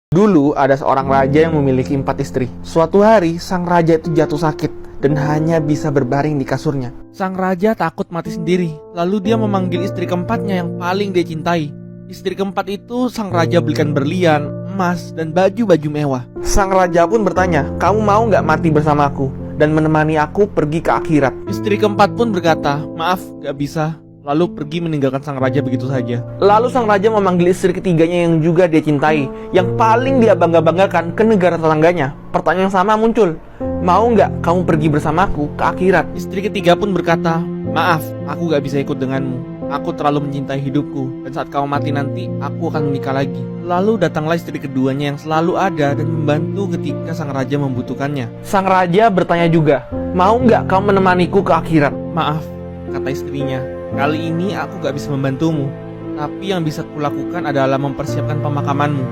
Dulu ada seorang raja yang memiliki 4 istri. Suatu hari sang raja itu jatuh sakit dan hanya bisa berbaring di kasurnya. Sang raja takut mati sendiri. Lalu dia memanggil istri keempatnya yang paling dia cintai. Istri keempat itu sang raja belikan berlian, emas, dan baju-baju mewah. Sang raja pun bertanya, "Kamu mau gak mati bersamaku dan menemani aku pergi ke akhirat?" Istri keempat pun berkata, "Maaf, gak bisa." Lalu pergi meninggalkan sang raja begitu saja. Lalu sang raja memanggil istri ketiganya yang juga dia cintai, yang paling dia bangga-banggakan, ke negara tetangganya. Pertanyaan yang sama muncul, "Mau nggak kamu pergi bersamaku ke akhirat?" Istri ketiga pun berkata, "Maaf, aku gak bisa ikut denganmu. Aku terlalu mencintai hidupku, dan saat kau mati nanti, aku akan menikah lagi." Lalu datanglah istri keduanya yang selalu ada dan membantu ketika sang raja membutuhkannya. Sang raja bertanya juga, "Mau nggak kamu menemaniku ke akhirat?" "Maaf," kata istrinya, "kali ini aku gak bisa membantumu. Tapi yang bisa kulakukan adalah mempersiapkan pemakamanmu.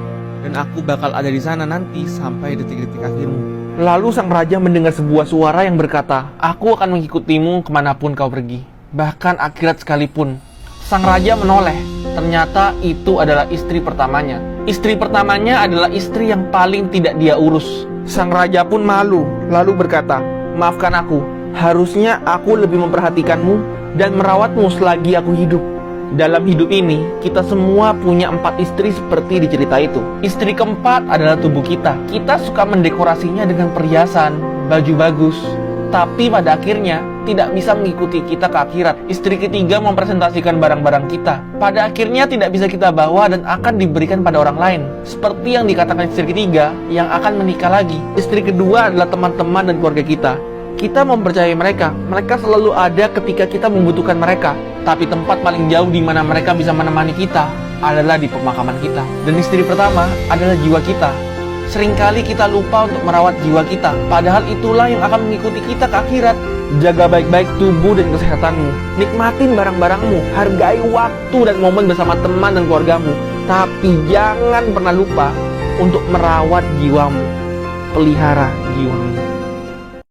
Dan aku bakal ada di sana nanti sampai detik-detik akhirmu." Lalu sang raja mendengar sebuah suara yang berkata, "Aku akan mengikutimu kemanapun kau pergi, bahkan akhirat sekalipun." Sang raja menoleh. Ternyata itu adalah istri pertamanya. Istri pertamanya adalah istri yang paling tidak dia urus. Sang raja pun malu, lalu berkata, "Maafkan aku, harusnya aku lebih memperhatikanmu dan merawatmu selagi aku hidup." Dalam hidup ini, kita semua punya 4 istri seperti di cerita itu. Istri keempat adalah tubuh kita. Kita suka mendekorasinya dengan perhiasan, baju bagus, tapi pada akhirnya tidak bisa mengikuti kita ke akhirat. Istri ketiga mempresentasikan barang-barang kita. Pada akhirnya tidak bisa kita bawa dan akan diberikan pada orang lain. Seperti yang dikatakan istri ketiga yang akan menikah lagi. Istri kedua adalah teman-teman dan keluarga kita. Kita mempercayai mereka. Mereka selalu ada ketika kita membutuhkan mereka. Tapi tempat paling jauh di mana mereka bisa menemani kita adalah di pemakaman kita. Dan istri pertama adalah jiwa kita. Seringkali kita lupa untuk merawat jiwa kita. Padahal itulah yang akan mengikuti kita ke akhirat. Jaga baik-baik tubuh dan kesehatanmu. Nikmatin barang-barangmu. Hargai waktu dan momen bersama teman dan keluargamu. Tapi jangan pernah lupa untuk merawat jiwamu. Pelihara jiwamu.